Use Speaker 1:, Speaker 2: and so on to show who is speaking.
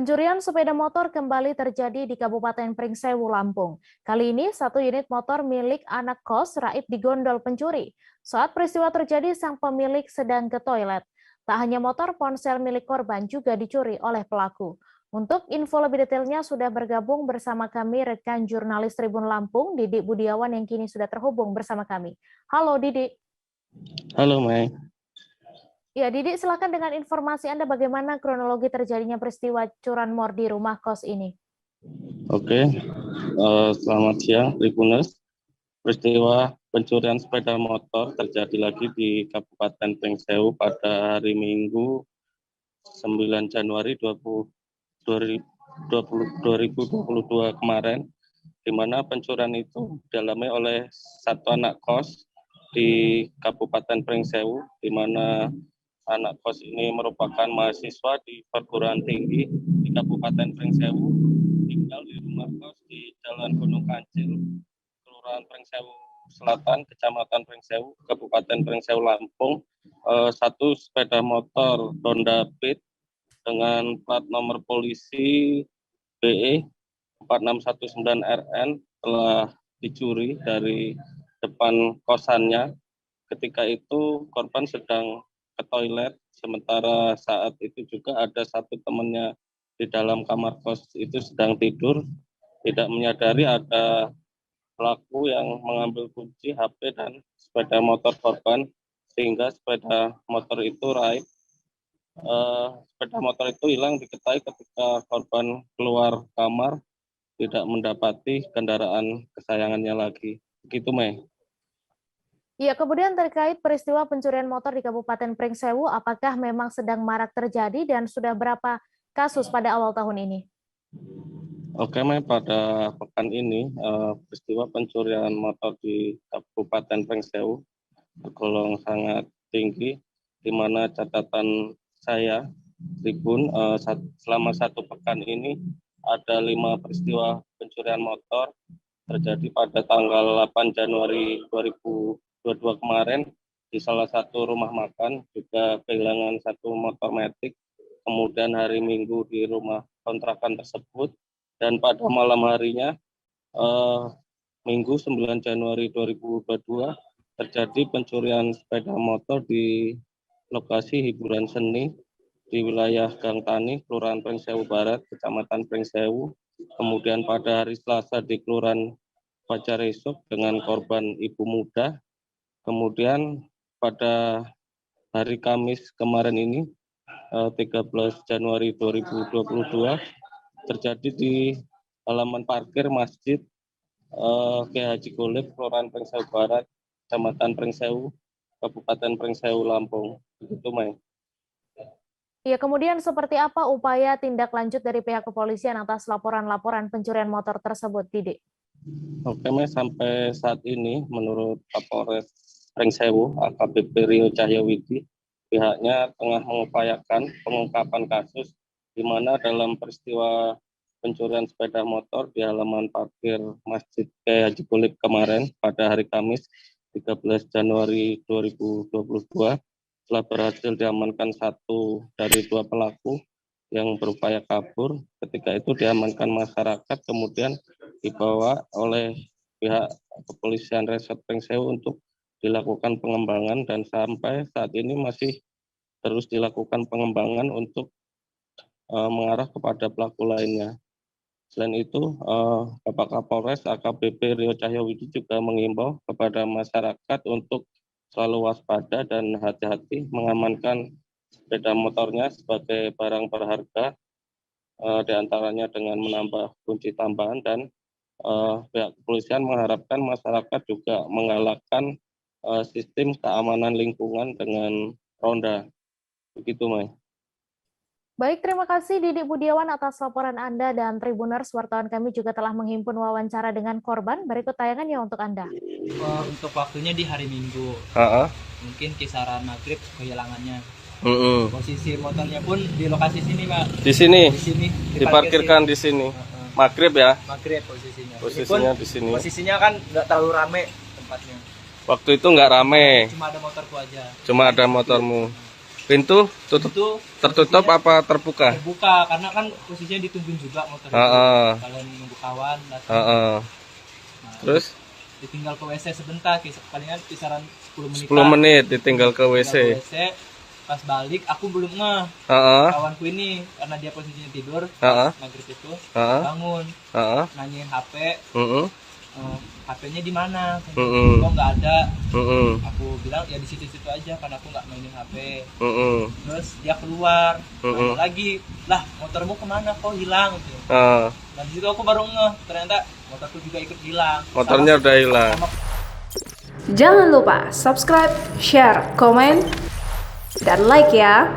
Speaker 1: Pencurian sepeda motor kembali terjadi di Kabupaten Pringsewu, Lampung. Kali ini, satu unit motor milik anak kos raib digondol pencuri. Saat peristiwa terjadi, sang pemilik sedang ke toilet. Tak hanya motor, ponsel milik korban juga dicuri oleh pelaku. Untuk info lebih detailnya sudah bergabung bersama kami rekan jurnalis Tribun Lampung, Didik Budiawan yang kini sudah terhubung bersama kami. Halo Didik.
Speaker 2: Halo Mei.
Speaker 1: Ya, Didik, silakan dengan informasi Anda bagaimana kronologi terjadinya peristiwa curanmor di rumah kos ini.
Speaker 2: Oke, selamat siang Tribuners. Peristiwa pencurian sepeda motor terjadi lagi di Kabupaten Pringsewu pada hari Minggu 9 Januari 2022 kemarin, di mana pencurian itu dialami oleh satu anak kos di Kabupaten Pringsewu, di mana anak kos ini merupakan mahasiswa di perguruan tinggi di Kabupaten Pringsewu, tinggal di rumah kos di Jalan Gunung Kancil, Kelurahan Pringsewu Selatan, Kecamatan Pringsewu, Kabupaten Pringsewu, Lampung. Satu sepeda motor Honda Beat dengan plat nomor polisi BE 4619RN telah dicuri dari depan kosannya. Ketika itu korban sedang ke toilet, sementara saat itu juga ada satu temannya di dalam kamar kos itu sedang tidur, tidak menyadari ada pelaku yang mengambil kunci, HP, dan sepeda motor korban, sehingga sepeda motor itu raib. Sepeda motor itu hilang diketahui ketika korban keluar kamar, tidak mendapati kendaraan kesayangannya lagi. Begitu, Mei.
Speaker 1: Ya, kemudian terkait peristiwa pencurian motor di Kabupaten Pringsewu, apakah memang sedang marak terjadi dan sudah berapa kasus pada awal tahun ini?
Speaker 2: Oke, Mei, pada pekan ini peristiwa pencurian motor di Kabupaten Pringsewu tergolong sangat tinggi, di mana catatan saya Tribun selama satu pekan ini ada 5 peristiwa pencurian motor terjadi pada tanggal 8 Januari 2022 kemarin di salah satu rumah makan, juga kehilangan satu motor metik. Kemudian hari Minggu di rumah kontrakan tersebut, dan pada malam harinya Minggu 9 Januari 2022 terjadi pencurian sepeda motor di lokasi hiburan seni di wilayah Gang Tani, Kelurahan Pringsewu Barat, Kecamatan Pringsewu. Kemudian pada hari Selasa di Kelurahan Fajar Esok dengan korban ibu muda. Kemudian pada hari Kamis kemarin ini 13 Januari 2022 terjadi di halaman parkir Masjid Kiai Haji Golib, Kelurahan Pringsewu Barat, Kecamatan Pringsewu, Kabupaten Pringsewu, Lampung. Begitu, Mei.
Speaker 1: Ya, kemudian seperti apa upaya tindak lanjut dari pihak kepolisian atas laporan-laporan pencurian motor tersebut, Didik?
Speaker 2: Oke, Mei, sampai saat ini menurut Kapolres Pringsewu, AKBP Rio Cahyawidi, pihaknya tengah mengupayakan pengungkapan kasus di mana dalam peristiwa pencurian sepeda motor di halaman parkir Masjid Kiai Haji Golib kemarin pada hari Kamis 13 Januari 2022 telah berhasil diamankan satu dari 2 pelaku yang berupaya kabur. Ketika itu diamankan masyarakat, kemudian dibawa oleh pihak kepolisian Resort Pringsewu untuk dilakukan pengembangan, dan sampai saat ini masih terus dilakukan pengembangan untuk mengarah kepada pelaku lainnya. Selain itu, Bapak Kapolres AKBP Rio Cahyawidi juga mengimbau kepada masyarakat untuk selalu waspada dan hati-hati mengamankan sepeda motornya sebagai barang berharga, diantaranya dengan menambah kunci tambahan, dan pihak kepolisian mengharapkan masyarakat juga menggalakkan sistem keamanan lingkungan dengan ronda. Begitu, Mai.
Speaker 1: Baik, terima kasih Didik Budiawan atas laporan Anda, dan Tribuners, wartawan kami juga telah menghimpun wawancara dengan korban. Berikut tayangannya untuk Anda.
Speaker 3: Untuk waktunya di hari Minggu, mungkin kisaran maghrib kehilangannya. Posisi motornya pun di lokasi sini, Pak.
Speaker 2: Di sini?
Speaker 3: Di sini.
Speaker 2: Diparkirkan di sini. Maghrib ya?
Speaker 3: Maghrib posisinya.
Speaker 2: Posisinya di sini.
Speaker 3: Posisinya kan nggak terlalu rame tempatnya.
Speaker 2: Waktu itu nggak rame?
Speaker 3: Cuma ada motorku aja.
Speaker 2: Cuma ada motormu.
Speaker 4: Pintu
Speaker 3: Itu
Speaker 4: tertutup
Speaker 3: posisinya
Speaker 4: apa terbuka?
Speaker 3: terbuka karena kan posisinya ditungguin juga motor itu. Kalau nunggu kawan datang. Nah,
Speaker 4: Terus
Speaker 3: ditinggal ke WC sebentar, palingan kisaran 10 menit.
Speaker 4: 10 menit ditinggal ke WC.
Speaker 3: Pas balik aku belum ngeh. Kawanku ini karena dia posisinya tidur, maghrib itu bangun, nanyain HP. HP-nya di mana? Kok nggak ada? Aku bilang ya di situ-situ aja karena aku nggak mainin HP. Terus dia keluar, lagi lah motormu kemana? Kok hilang? Gitu. Dan di situ aku baru ngeh ternyata motorku juga ikut hilang.
Speaker 4: Motornya udah hilang.
Speaker 5: Jangan lupa subscribe, share, komen, dan like ya.